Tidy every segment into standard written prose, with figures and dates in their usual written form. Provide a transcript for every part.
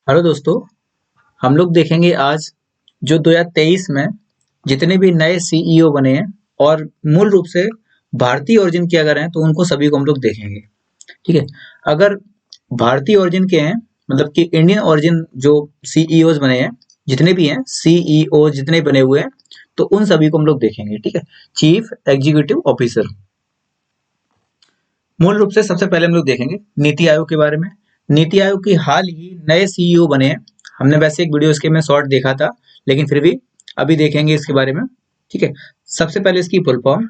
Hello दोस्तों। हम लोग देखेंगे आज जो 2023 में जितने भी नए सीईओ बने हैं और मूल रूप से भारतीय ओरिजिन के अगर हैं तो उनको सभी को हम लोग देखेंगे। ठीक है। अगर भारतीय ओरिजिन के हैं मतलब कि इंडियन ओरिजिन जो सीईओज बने हैं, जितने भी हैं सीईओ जितने बने हुए हैं, तो उन सभी को हम लोग देखेंगे। ठीक है। Chief executive officer. मूल रूप से सबसे पहले हम लोग देखेंगे नीति आयोग के बारे में। नीति आयोग की हाल ही नए सीईओ बने हैं। हमने वैसे एक वीडियो इसके में शॉर्ट देखा था, लेकिन फिर भी अभी देखेंगे इसके बारे में। ठीक है। सबसे पहले इसकी full form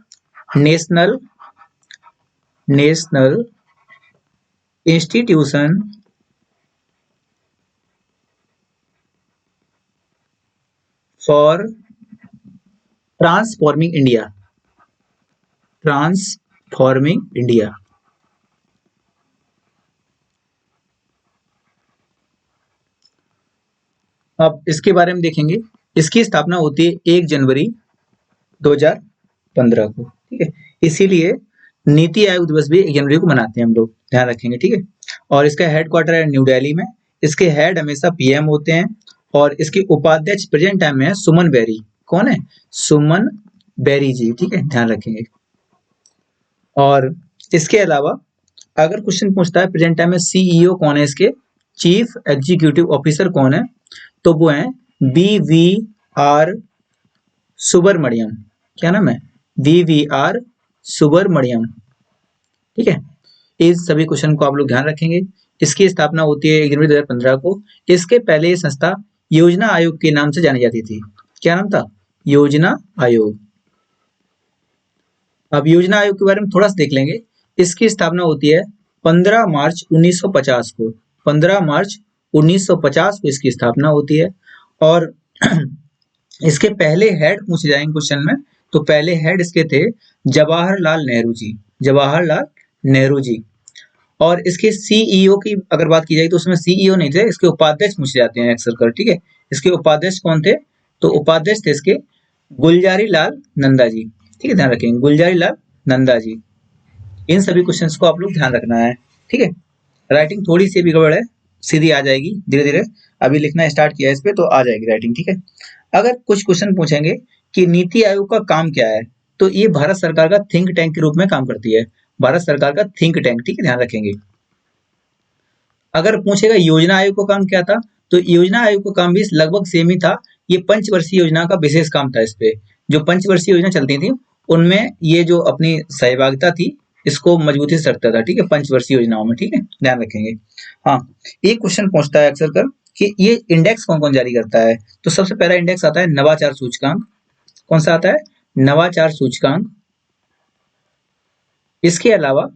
national national institution for transforming India. Transforming India. अब इसके बारे में देखेंगे। इसकी स्थापना होती है 1 जनवरी 2015 को। ठीक है। इसीलिए नीति आयोग दिवस भी 1 जनवरी को मनाते हैं हम लोग, ध्यान रखेंगे। ठीक है। और इसका हेडक्वार्टर है न्यू दिल्ली में। इसके हेड हमेशा पीएम होते हैं और इसके उपाध्यक्ष प्रेजेंट टाइम में है सुमन बेरी। कौन है? सुमन बेरी जी। ठीक है, ध्यान रखेंगे। और इसके अलावा अगर क्वेश्चन पूछता है प्रेजेंट टाइम में सीईओ कौन है, इसके चीफ एग्जीक्यूटिव ऑफिसर कौन है, तो वो है BVR सुब्रमण्यम। क्या नाम है? BVR सुब्रमण्यम। ठीक है। इस सभी क्वेश्चन को आप लोग ध्यान रखेंगे। इसकी स्थापना होती है 1 जनवरी 2015 को। इसके पहले ये संस्था योजना आयोग के नाम से जानी जाती थी। क्या नाम था? योजना आयोग। अब योजना आयोग के बारे में थोड़ा सा देख लेंगे। इसकी स्थापना होती है 15 मार्च 1950 को। 15 मार्च 1950 को इसकी स्थापना होती है। और इसके पहले हेड पूछे जाएंगे क्वेश्चन में, तो पहले हेड इसके थे जवाहरलाल नेहरू जी। जवाहरलाल नेहरू जी। और इसके सीईओ की अगर बात की जाए तो उसमें सीईओ नहीं थे, इसके उपाध्यक्ष पूछे जाते हैं अक्सर कर। ठीक है। इसके उपाध्यक्ष कौन थे? तो उपाध्यक्ष थे इसके गुलजारी लाल नंदा जी। ठीक है, ध्यान रखेंगे, गुलजारी लाल नंदा जी। इन सभी क्वेश्चंस को आप लोग ध्यान रखना है। ठीक है। राइटिंग थोड़ी सी भी गड़बड़ है, सीधी आ जाएगी धीरे धीरे। अभी लिखना स्टार्ट किया है इस पे तो आ जाएगी राइटिंग। ठीक है। अगर कुछ क्वेश्चन पूछेंगे कि नीति आयोग का काम क्या है, तो ये भारत सरकार का थिंक टैंक के रूप में काम करती है। भारत सरकार का थिंक टैंक। ठीक है, ध्यान रखेंगे। अगर पूछेगा योजना आयोग का काम क्या था, तो योजना आयोग का काम भी लगभग सेम ही था। ये पंचवर्षीय योजना का विशेष काम था। इस पे जो पंचवर्षीय योजना चलती थी उनमें ये जो अपनी सहभागिता थी इसको मजबूती से रखता था। ठीक है, पंचवर्षीय योजनाओं में। ठीक है, ध्यान रखेंगे। हाँ, एक क्वेश्चन पूछता है अक्सर कर कि ये इंडेक्स कौन कौन जारी करता है, तो सबसे पहला इंडेक्स आता है नवाचार सूचकांक। कौन सा आता है? नवाचार सूचकांक। इसके अलावा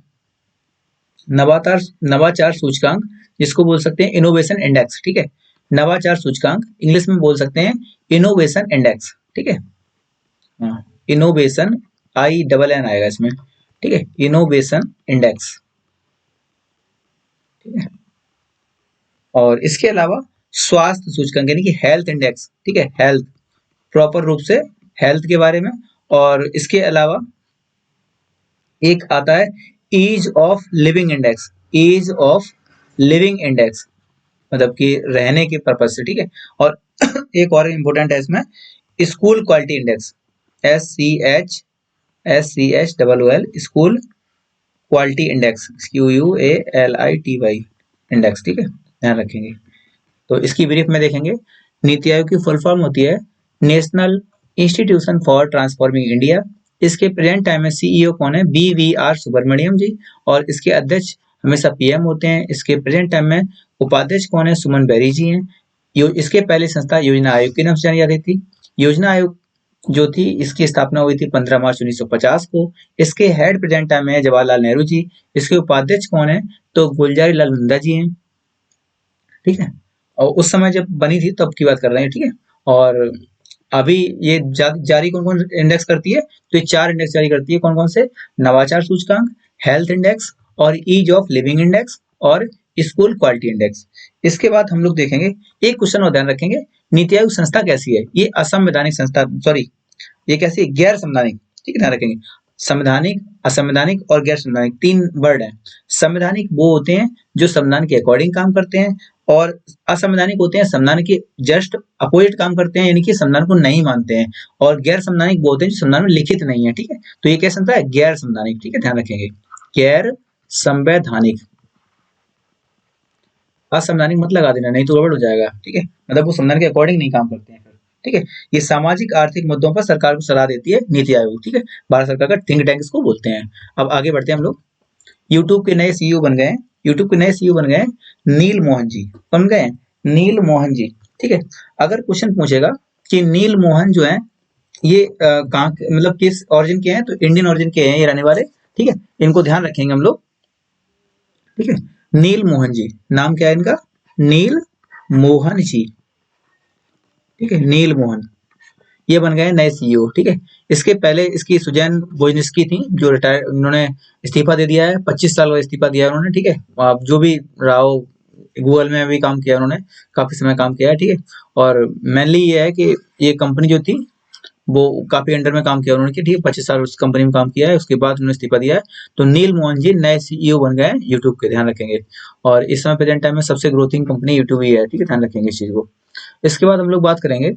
नवाचार नवाचार सूचकांक जिसको बोल सकते हैं इनोवेशन इंडेक्स। ठीक है, नवाचार सूचकांक इंग्लिश में बोल सकते हैं इनोवेशन इंडेक्स। ठीक है, हाँ, इनोवेशन INN आएगा इसमें। ठीक है, इनोवेशन इंडेक्स। ठीक है। और इसके अलावा स्वास्थ्य सूचकांक यानी कि हेल्थ इंडेक्स। ठीक है, हेल्थ, प्रॉपर रूप से हेल्थ के बारे में। और इसके अलावा एक आता है ease of living index. Ease of living index मतलब कि रहने के पर्पज से। ठीक है। और एक और इम्पोर्टेंट है इसमें school quality index. SCHSCHOOL school quality index. QUALITY index. ठीक है, ध्यान रखेंगे। तो इसकी ब्रीफ में देखेंगे। नीति आयोग की फुल फॉर्म होती है national institution for transforming India. इसके प्रेजेंट टाइम में सीईओ कौन है? BVR सुब्रमण्यम जी। और इसके अध्यक्ष हमेशा पीएम होते हैं। इसके प्रेजेंट टाइम में उपाध्यक्ष कौन है? सुमन बेरी जी हैं। इसके पहले संस्था योजना आयोग के नाम से जानी जाती थी। योजना आयोग जो थी इसकी स्थापना हुई थी 15 मार्च 1950 को। इसके हेड प्रेजेंट टाइम में है जवाहरलाल नेहरू जी। इसके उपाध्यक्ष कौन है? तो गुलजारी लाल नंदा जी हैं। ठीक है। और उस समय जब बनी थी तब की बात कर रहे हैं। ठीक है। और अभी ये जारी कौन कौन इंडेक्स करती है, तो ये 4 इंडेक्स जारी करती है। कौन कौन से? नवाचार सूचकांक, हेल्थ इंडेक्स और ईज ऑफ लिविंग इंडेक्स और स्कूल क्वालिटी इंडेक्स। इसके बाद हम लोग देखेंगे एक क्वेश्चन और ध्यान रखेंगे, नीति आयोग संस्था कैसी है? ये असंवैधानिक संस्था, सॉरी, ये कैसी है? गैर संवैधानिक। ठीक है, ध्यान रखेंगे। संवैधानिक, असंवैधानिक और गैर संवैधानिक 3 वर्ड है। संवैधानिक वो होते हैं जो संविधान के अकॉर्डिंग काम करते हैं, और असंवैधानिक होते हैं संवैधानिक के जस्ट अपोजिट काम करते हैं, यानी कि संविधान को नहीं मानते हैं। और गैर संवैधानिक वो होते हैं जो संविधान में लिखित नहीं है, ठीक है। तो ये कैसे होता है, गैर संवैधानिक, ठीक है, ध्यान रखेंगे। गैर संवैधानिक, असंवैधानिक मत लगा देना, नहीं तो गड़बड़ हो जाएगा, ठीक है। मतलब वो संविधान के अकॉर्डिंग नहीं काम करते हैं फिर, ठीक है। ये सामाजिक आर्थिक मुद्दों पर सरकार को सलाह देती है नीति आयोग, ठीक है। भारत सरकार का थिंक टैंक इसको बोलते हैं। अब आगे बढ़ते हैं हम लोग। यूट्यूब के नए सीईओ बन गए हैं, यूट्यूब के नए सीईओ बन गए हैं नील मोहन जी, बन गए हैं नील मोहन जी, ठीक है। अगर क्वेश्चन पूछेगा कि नील मोहन जो है ये कहाँ मतलब किस ओरिजिन के हैं, तो इंडियन ओरिजिन के हैं ये रहने वाले, ठीक है। इनको ध्यान रखेंगे हम लोग, ठीक है। नील मोहन जी, नाम क्या है इनका, नील मोहन जी, ठीक है, नील मोहन, ये बन गए नए सीईओ, ठीक है। इसके पहले इसकी सुजैन वोजिन्स्की थी जो रिटायर, उन्होंने इस्तीफा दे दिया है, 25 साल का इस्तीफा दिया है उन्होंने, ठीक है। आप जो भी रहा हो, गूगल में भी काम किया उन्होंने, काफी समय काम किया है, ठीक है। और मेनली ये है कि ये कंपनी जो थी वो काफी अंडर में काम किया उन्होंने, ठीक है। 25 साल उस कंपनी में काम किया है, उसके बाद उन्होंने इस्तीफा दिया है। तो नील मोहन जी नए सीईओ बन गए यूट्यूब के, ध्यान रखेंगे। और इस समय प्रेजेंट टाइम में सबसे ग्रोथिंग कंपनी यूट्यूब ही है, ठीक है, ध्यान रखेंगे इस चीज को। इसके बाद हम लोग बात करेंगे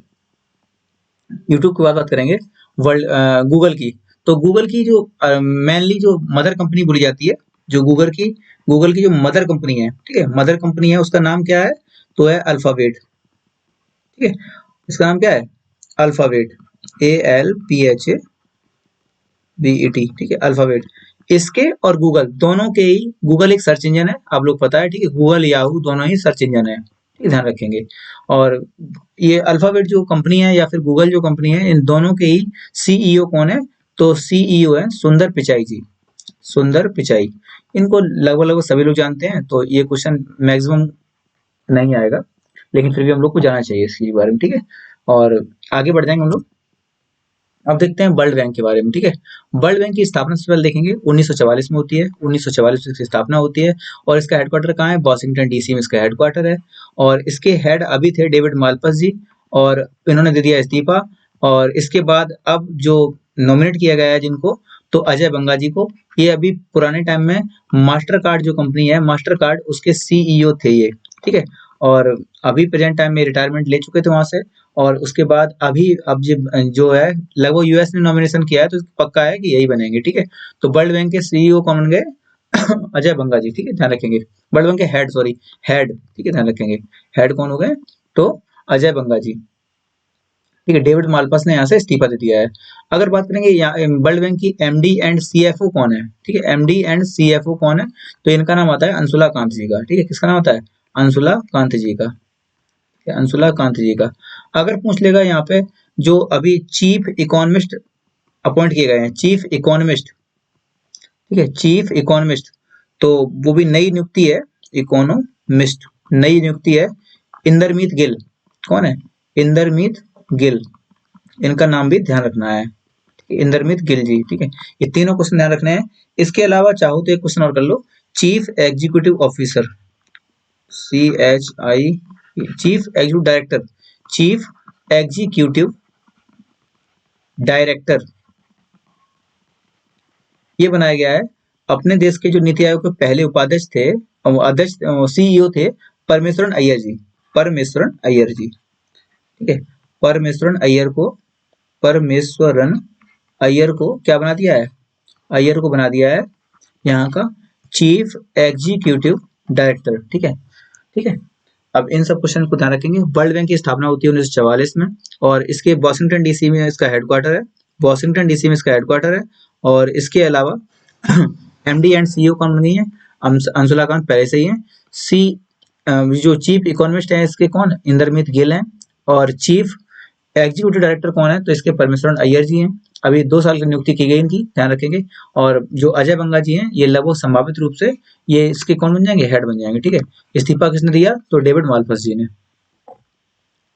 यूट्यूब के बाद बात करेंगे वर्ल्ड गूगल की। तो गूगल की जो मेनली जो मदर कंपनी बोली जाती है, जो गूगल की जो मदर कंपनी है, ठीक है, मदर कंपनी है, उसका नाम क्या है, तो है अल्फाबेट, ठीक है। इसका नाम क्या है, अल्फाबेट, ALPHABET, ठीक है, अल्फाबेट। इसके और गूगल दोनों के ही, गूगल एक सर्च इंजन है, आप लोग पता है, ठीक है, गूगल याहू दोनों ही सर्च इंजन है, ठीक है, ध्यान रखेंगे। और ये अल्फाबेट जो कंपनी है या फिर गूगल जो कंपनी है, इन दोनों के ही सीईओ कौन है, तो सीईओ है सुंदर पिचाई जी, सुंदर पिचाई। इनको लगभग लगभग सभी लोग जानते हैं, तो ये क्वेश्चन मैक्सिमम नहीं आएगा, लेकिन फिर भी हम लोग को जाना चाहिए इसके बारे में, ठीक है। और आगे बढ़ जाएंगे हम लोग। अब देखते हैं वर्ल्ड बैंक के बारे में, ठीक है। वर्ल्ड बैंक की स्थापना सबसे पहले देखेंगे 1944 में होती है, 1944 में इसकी स्थापना होती है। और इसका हेडक्वार्टर कहाँ है, वॉशिंगटन डीसी में इसका हेडक्वार्टर है। और इसके हेड अभी थे डेविड मालपस जी, और इन्होंने दे दिया इस्तीफा। और इसके बाद अब जो नॉमिनेट किया गया है जिनको, तो अजय बंगा जी को। ये अभी पुराने टाइम में मास्टर कार्ड जो कंपनी है, मास्टर कार्ड, उसके सीईओ थे ये, ठीक है। और अभी प्रेजेंट टाइम में रिटायरमेंट ले चुके थे वहां से। और उसके बाद अभी अब जो है लगभग यूएस ने नॉमिनेशन किया है, तो पक्का है कि यही बनेंगे, ठीक है। तो वर्ल्ड बैंक के सीईओ कौन बन गए अजय बंगा जी, ठीक है, ध्यान रखेंगे। वर्ल्ड बैंक के हेड, सॉरी हेड, ठीक है, ध्यान रखेंगे। हेड कौन हो गए, तो अजय बंगा जी, ठीक है। डेविड मालपास ने यहाँ से इस्तीफा दे दिया है। अगर बात करेंगे वर्ल्ड बैंक की एमडी एंड सीएफओ कौन है, ठीक है, एमडी एंड सीएफओ कौन है, तो इनका नाम आता है अंशुला कांत जी का, ठीक है। किसका नाम आता है, अंशुला कांत जी का, अंशुला कांत जी का। अगर पूछ लेगा यहाँ पे जो अभी चीफ इकोनॉमिस्ट अपॉइंट किए गए हैं, चीफ इकोनॉमिस्ट, ठीक है, चीफ इकोनॉमिस्ट, तो वो भी नई नियुक्ति है, इकोनॉमिस्ट नई नियुक्ति है, इंदरमीत गिल। कौन है, इंदरमीत गिल, इनका नाम भी ध्यान रखना है, इंदरमीत गिल जी, ठीक है। ये तीनों क्वेश्चन ध्यान रखने हैं। इसके अलावा चाहो तो एक क्वेश्चन और कर लो, chief executive officer, CHI, chief executive director, chief executive director, ये बनाया गया है अपने देश के जो नीति आयोग के पहले उपाध्यक्ष थे, अध्यक्ष सीईओ थे परमेश्वरन अय्यर जी, परमेश्वरन अय्यर जी, ठीक है। परमेश्वरन अय्यर को, परमेश्वरन अय्यर को क्या बना दिया है, अय्यर को बना दिया है यहाँ का चीफ एग्जीक्यूटिव डायरेक्टर, ठीक है, ठीक है। अब इन सब क्वेश्चन को ध्यान रखेंगे। वर्ल्ड बैंक की स्थापना होती है 1944 में, और इसके वॉशिंगटन डीसी में इसका हेडक्वार्टर है, वॉशिंगटन डीसी में इसका हेडक्वार्टर है। और इसके अलावा एमडी एंड सीईओ कौन बनी है, अंशुला कांत पहले से ही है। सी जो चीफ इकोनॉमिस्ट है इसके कौन, इंदरमीत गिल हैं। और चीफ एग्जीक्यूटिव डायरेक्टर कौन है, तो इसके परमेश्वरन अय्यर जी हैं। अभी 2 साल की नियुक्ति की गई इनकी, ध्यान रखेंगे। और जो अजय बंगा जी हैं, ये लगभग संभावित रूप से ये इसके कौन बन जाएंगे, हेड बन जाएंगे, ठीक है। इस्तीफा किसने दिया, तो डेविड मालपस जी ने।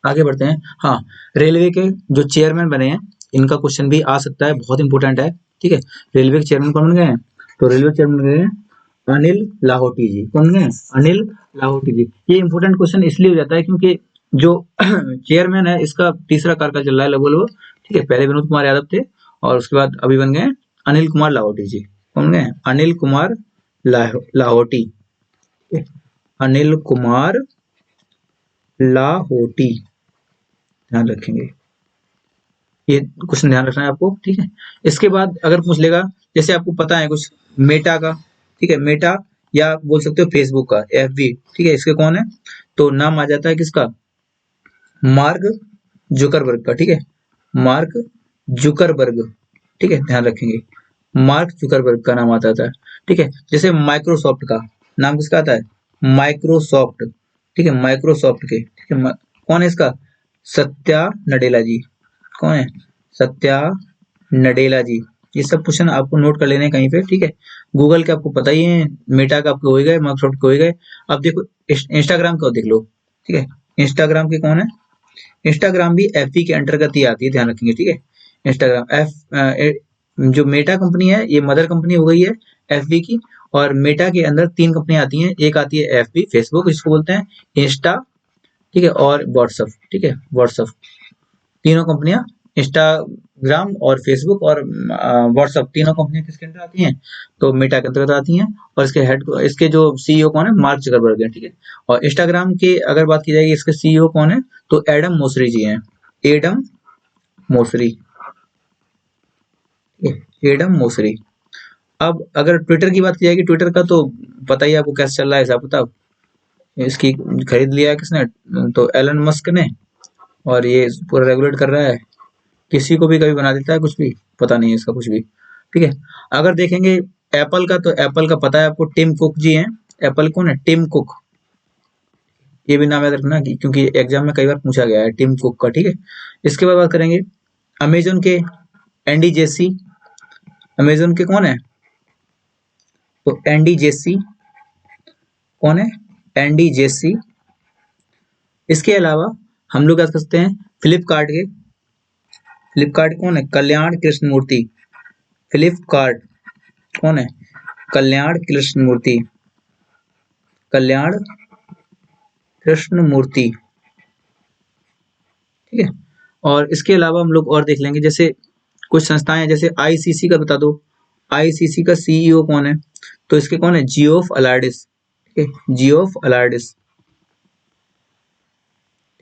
आगे बढ़ते हैं। हाँ, रेलवे के जो चेयरमैन बने हैं, इनका क्वेश्चन भी आ सकता है, बहुत इंपॉर्टेंट है, ठीक है। रेलवे के चेयरमैन कौन बन गए हैं, तो रेलवे चेयरमैन बन गए हैं अनिल लाहोटी जी। कौन बन गए हैं, अनिल लाहोटी जी। ये इंपॉर्टेंट क्वेश्चन इसलिए हो जाता है क्योंकि जो चेयरमैन है इसका तीसरा कार्यकाल चल रहा है लगभग, ठीक है। पहले विनोद कुमार यादव थे, और उसके बाद अभी बन गए अनिल कुमार लाहोटी जी। कौन बन गए, अनिल कुमार लाहोटी, ठीक है? अनिल कुमार लाहोटी, ध्यान रखेंगे, ये क्वेश्चन ध्यान रखना है आपको, ठीक है। इसके बाद अगर पूछ लेगा, जैसे आपको पता है कुछ मेटा का, ठीक है, मेटा या बोल सकते हो फेसबुक का, एफबी, ठीक है, इसके कौन है, तो नाम आ जाता है किसका, मार्क जुकरबर्ग का, ठीक है, मार्क जुकरबर्ग, ठीक है, ध्यान रखेंगे, मार्क जुकरबर्ग का नाम आता था, ठीक है। जैसे माइक्रोसॉफ्ट का नाम किसका आता है, माइक्रोसॉफ्ट, ठीक है, माइक्रोसॉफ्ट के, ठीक है, कौन है इसका, सत्या नडेला जी, कौन है, सत्या नडेला जी। ये सब क्वेश्चन आपको नोट कर लेने हैं कहीं पे, ठीक है। गूगल के आपको पता ही है, मेटा का आपको हो ही गए, माइक्रोसॉफ्ट के हो ही गए। अब देखो इंस्टाग्राम का देख लो, ठीक है, इंस्टाग्राम के कौन है, इंस्टाग्राम भी एफबी के अंतर्गत ही आती है, ध्यान रखेंगे, ठीक है। इंस्टाग्राम जो मेटा कंपनी है, ये मदर कंपनी हो गई है एफबी की, और मेटा के अंदर तीन कंपनियां आती हैं, एक आती है एफबी फेसबुक इसको बोलते हैं, इंस्टा, ठीक है, और व्हाट्सअप, ठीक है, व्हाट्सअप, तीनों कंपनियां, इंस्टाग्राम और फेसबुक और व्हाट्सअप, तीनों कंपनियां किसके अंदर आती हैं, तो मेटा के अंतर्गत आती हैं। और इसके जो सीईओ कौन है, मार्क जुकरबर्ग है, ठीक है। और इंस्टाग्राम के अगर बात की जाएगी, इसके सीईओ कौन है, तो एडम मोसरी जी हैं, एडम मोसरी, एडम मोसरी। अब अगर ट्विटर की बात की जाएगी, ट्विटर का तो पता ही आपको कैसे चल रहा है हिसाब किताब, इसकी खरीद लिया है किसने, तो एलन मस्क ने, और ये पूरा रेगुलेट कर रहा है, किसी को भी कभी बना देता है, कुछ भी पता नहीं है इसका कुछ भी, ठीक है। अगर देखेंगे एप्पल का, तो एप्पल का पता है आपको, टिम कुक जी हैं, एप्पल कौन है, टिम कुक, ये भी नाम याद रखना क्योंकि एग्जाम में कई बार पूछा गया है टिम कुक का, ठीक है। इसके बाद बात करेंगे अमेजन के, एंडी जेसी, अमेजन के कौन है, तो एंडी जेसी, कौन है, एंडी जेसी। इसके अलावा हम लोग क्या कर सकते हैं, फ्लिपकार्ट के, फ्लिपकार्ट कौन है, कल्याण कृष्णमूर्ति, फ्लिपकार्ट कौन है, कल्याण कृष्णमूर्ति, कल्याण कृष्णमूर्ति, ठीक है। और इसके अलावा हम लोग और देख लेंगे, जैसे कुछ संस्थाएं हैं, जैसे आईसीसी का बता दो, आईसीसी का सीईओ कौन है, तो इसके कौन है, जियोफ अलार्डिस, ठीक है, जियोफ अलार्डिस,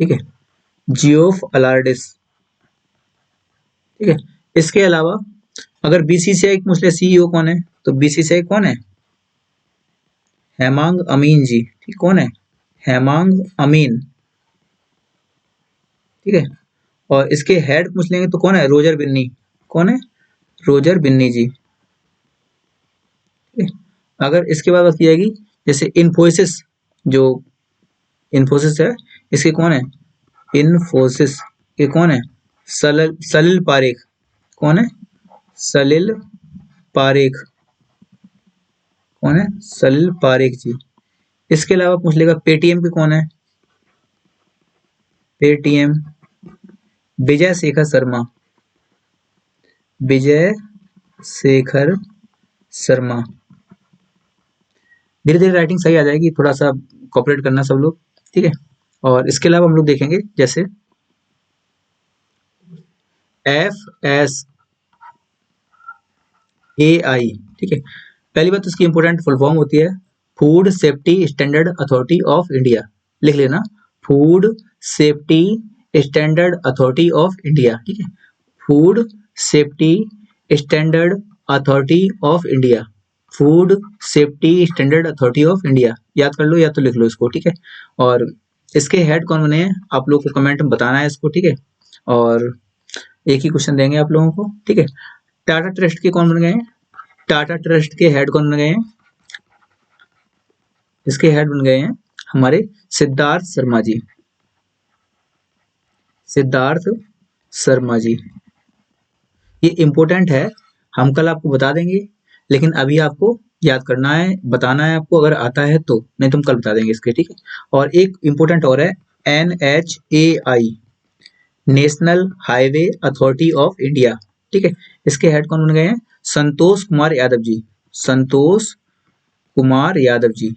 ठीक है, जियोफ अलार्डिस, ठीक है। इसके अलावा अगर बीसीसीआई पूछ ले सीईओ कौन है, तो बीसीसीआई कौन है, हेमांग अमीन जी, ठीक, कौन है, हेमांग अमीन, ठीक है। और इसके हेड पूछ लेंगे तो कौन है, रोजर बिन्नी, कौन है, रोजर बिन्नी जी, ठीक है। अगर इसके बाद बात की जाएगी, जैसे इन्फोसिस, जो इन्फोसिस है, इसके कौन है, इन्फोसिस के कौन है, सलिल सलिल पारेख, कौन है, सलिल पारेख, कौन है, सलिल पारेख जी। इसके अलावा पूछ लेगा पेटीएम के कौन है, पेटीएम विजय शेखर शर्मा, विजय शेखर शर्मा। धीरे धीरे राइटिंग सही आ जाएगी, थोड़ा सा कॉपरेट करना सब लोग, ठीक है। और इसके अलावा हम लोग देखेंगे जैसे FSAI, ठीक है। पहली बात तो इसकी इंपोर्टेंट फुल फॉर्म होती है food safety standard authority of India, लिख लेना, food safety standard authority of India, ठीक है, food safety standard authority of India, food safety standard authority of India, याद कर लो या तो लिख लो इसको, ठीक है। और इसके हेड कौन बने हैं, आप लोग को कमेंट में बताना है इसको, ठीक है। और एक ही क्वेश्चन देंगे आप लोगों को, ठीक है। टाटा ट्रस्ट के कौन बन गए हैं, टाटा ट्रस्ट के हेड कौन बन गए हैं, इसके हेड बन गए हैं हमारे सिद्धार्थ शर्मा जी, सिद्धार्थ शर्मा जी। ये इंपॉर्टेंट है, हम कल आपको बता देंगे, लेकिन अभी आपको याद करना है, बताना है आपको, अगर आता है तो, नहीं तुम कल बता देंगे इसके, ठीक है। और एक इंपॉर्टेंट और है NHAI, national highway authority of India, ठीक है। इसके हेड कौन बन गए हैं, संतोष कुमार यादव जी, संतोष कुमार यादव जी,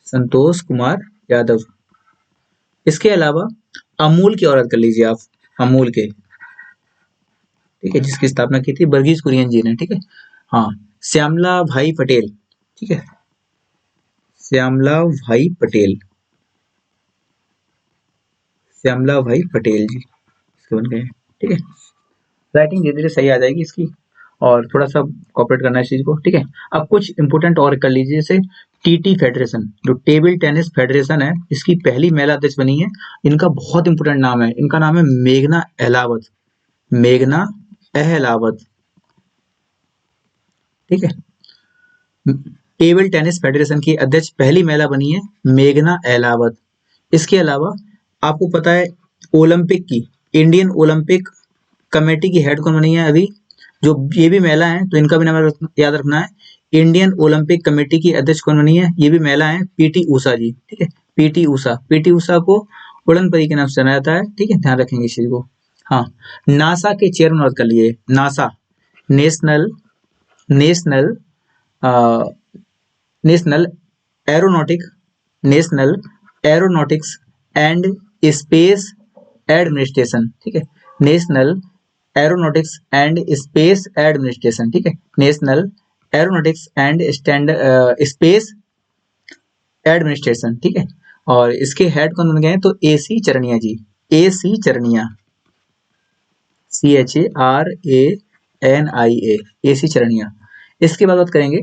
संतोष कुमार यादव। इसके अलावा अमूल की औरत कर लीजिए आप, अमूल के, ठीक है, जिसकी स्थापना की थी वर्गीज कुरियन जी ने, ठीक है, हाँ, श्यामला भाई पटेल, ठीक है, श्यामला भाई पटेल, श्यामला भाई पटेल जी इसके बन गए। ठीक है, राइटिंग धीरे धीरे सही आ जाएगी इसकी, और थोड़ा सा कॉपरेट करना है इस चीज को। ठीक है, अब कुछ इंपोर्टेंट और कर लीजिए, जैसे टीटी फेडरेशन, जो टेबल टेनिस फेडरेशन है, इसकी पहली महिला अध्यक्ष बनी है। इनका बहुत इंपोर्टेंट नाम है, इनका नाम है मेघना अहलावत, मेघना अहलावत। ठीक है, टेबल टेनिस फेडरेशन की अध्यक्ष पहली महिला बनी है मेघना अहलावत। इसके अलावा आपको पता है ओलंपिक की, इंडियन ओलंपिक कमेटी की हेड कौन बनी है अभी, जो ये भी महिला है तो इनका भी नाम याद रखना है। इंडियन ओलंपिक कमेटी की अध्यक्ष कौन बनी है, ये भी महिला है, पीटी ऊषा जी। ठीक है, पीटी ऊषा, पीटी ऊषा को उड़न परी के नाम से जाना जाता है। ठीक है, ध्यान रखेंगे इस चीज को। हाँ, नासा के चेयरमैन और कर लिए, NASA national national national aeronautic national aeronautics and space administration. ठीक है, national aeronautics and space administration. ठीक है, national aeronautics and space administration. ठीक है, और इसके हेड कौन बन गए हैं, तो AC चरणिया जी, AC चरणिया, CHARANIA, AC चरणिया। इसके बाद बात करेंगे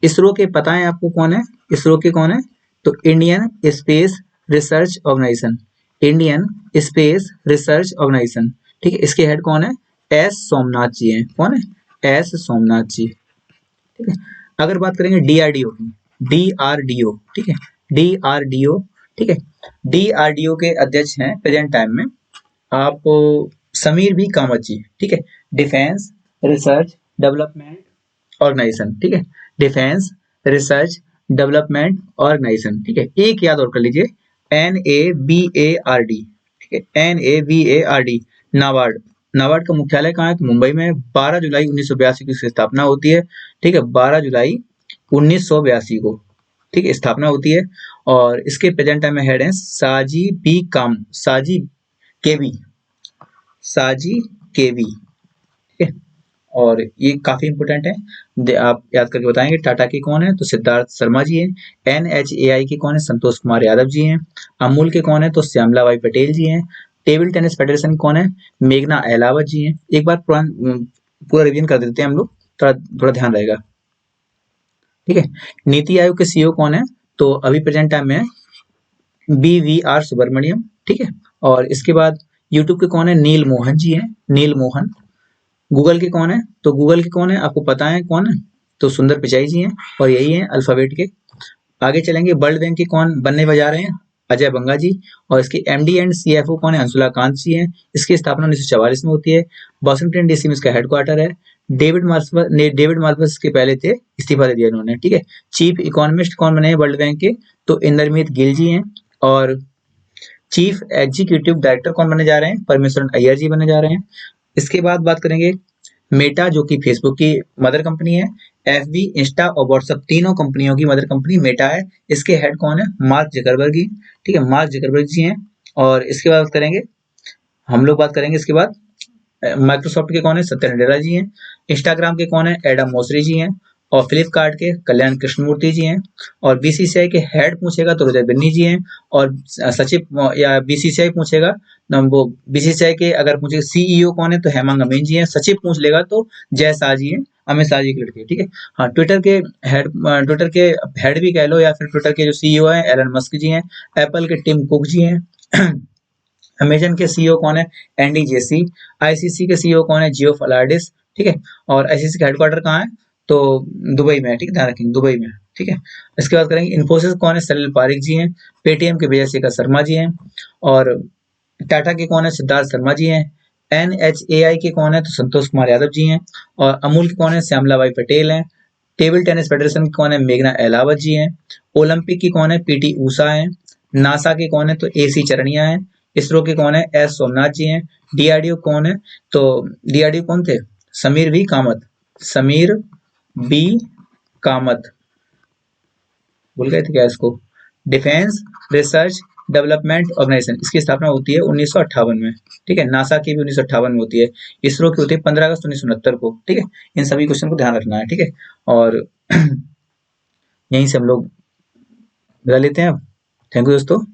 इसरो के, पता है आपको कौन है इसरो के, कौन है, तो Indian Space Research Organisation, Indian Space Research Organisation. ठीक है, इसके हेड कौन है, S सोमनाथ जी हैं। कौन है, S सोमनाथ जी। ठीक है, अगर बात करेंगे DRDO की, DRDO। ठीक है, DRDO। ठीक है, DRDO के अध्यक्ष हैं प्रेजेंट टाइम में आप समीर भी कामत जी। ठीक है, डिफेंस रिसर्च डेवलपमेंट ऑर्गेनाइजेशन। ठीक है, डिफेंस रिसर्च डेवलपमेंट ऑर्गेनाइजेशन। ठीक है, एक याद और कर लीजिए, NABARD। ठीक है, NABARD, नाबार्ड। नाबार्ड का मुख्यालय कहाँ है, तो मुंबई में। 12 जुलाई 1982 की इसकी स्थापना होती है। ठीक है, 12 जुलाई 1982 को, ठीक है, स्थापना होती है। और इसके प्रेजेंट टाइम में हेड है साजी बी काम, साजी केवी, साजी केवी। ठीक है, और ये काफी इंपोर्टेंट है, आप याद करके बताएंगे। टाटा के कौन है, तो सिद्धार्थ शर्मा जी हैं। NHAI के कौन है, संतोष कुमार यादव जी हैं। अमूल के कौन है, तो श्यामला बाई पटेल जी हैं। टेबल टेनिस फेडरेशन कौन है, मेघना अहलावत जी हैं। एक बार पूरा रिवीजन कर देते हैं हम लोग, थोड़ा थोड़ा ध्यान रहेगा। ठीक है, नीति आयोग के CEO कौन है, तो अभी प्रेजेंट टाइम में BVR सुब्रमण्यम। ठीक है, और इसके बाद यूट्यूब के कौन है, नील मोहन जी हैं, नील मोहन। गूगल के कौन है, तो गूगल के कौन है, आपको पता है कौन है, तो सुंदर पिचाई जी हैं, और यही है अल्फाबेट के। आगे चलेंगे, वर्ल्ड बैंक के कौन बनने बजा रहे हैं, अजय बंगा जी। और इसके MD एंड CFO कौन है, अंशुला कांत जी हैं। इसकी स्थापना 1944 में होती है। वाशिंगटन DC में इसका हेडक्वार्टर है। डेविड माल्पस के पहले थे, इस्तीफा दे दिया इन्होंने। ठीक है, चीफ इकोनॉमिस्ट कौन बने हैं वर्ल्ड बैंक के, तो इंद्रमीत गिल जी हैं। और चीफ एग्जीक्यूटिव डायरेक्टर कौन बने जा रहे हैं, परमेश्वरन अय्यर जी बने जा रहे हैं। इसके बाद बात करेंगे मेटा, जो कि फेसबुक की मदर कंपनी है। FB, इंस्टा और व्हाट्सएप तीनों कंपनियों की मदर कंपनी मेटा है। इसके हेड कौन है, मार्क जकरबर्ग जी। ठीक है, मार्क जकरबर्ग जी हैं। और इसके बाद करेंगे हम लोग, बात करेंगे इसके बाद माइक्रोसॉफ्ट के कौन है, सत्य नडेला जी हैं। इंस्टाग्राम के कौन है, एडम मोसरी जी हैं। और फ्लिपकार्ट के कल्याण कृष्णमूर्ति जी हैं। और BCCI के हेड पूछेगा तो रजत बिन्नी जी हैं। और सचिव या BCCI पूछेगा, वो BCCI के अगर पूछेगा CEO कौन है, तो हेमंत अमीन जी हैं। सचिव पूछ लेगा तो जय शाह जी हैं, अमित शाह जी के लड़के। ठीक है, हाँ, ट्विटर के हेड भी कह लो, या फिर ट्विटर के जो CEO है एलन मस्क जी हैं। एप्पल के टिम कुक जी हैं। अमेजन के CEO कौन है, एंडी जेसी। ICC के CEO कौन है, जियो फलार्डिस। ठीक है, और ICC का हेडक्वार्टर कहाँ है, तो दुबई में है। ठीक है, ध्यान रखेंगे दुबई में। ठीक है, इसके बाद करेंगे इन्फोसिस कौन है, सलिल पारिक जी हैं। पेटीएम के विजय शेखर शर्मा जी हैं। और टाटा के कौन है, सिद्धार्थ शर्मा जी हैं। NHAI के कौन है, तो संतोष कुमार यादव जी हैं। और अमूल के कौन है, श्यामला बाई पटेल हैं। टेबल टेनिस फेडरेशन के कौन है, मेघना अहलावत जी हैं। ओलंपिक की कौन है, PT ऊषा हैं। नासा के कौन है, तो AC चरणिया हैं। इसरो के कौन है, S सोमनाथ जी हैं। DRDO कौन है, तो DRDO कौन थे, समीर भी कामत, समीर बी कामत, भूल गए थे क्या इसको। डिफेंस रिसर्च डेवलपमेंट ऑर्गेनाइजेशन, इसकी स्थापना होती है 1958 में। ठीक है, नासा की भी 1958 में होती है। इसरो की होती है 15 अगस्त 1969 को। ठीक है, इन सभी क्वेश्चन को ध्यान रखना है। ठीक है, और यहीं से हम लोग मिला लेते हैं। थैंक यू दोस्तों।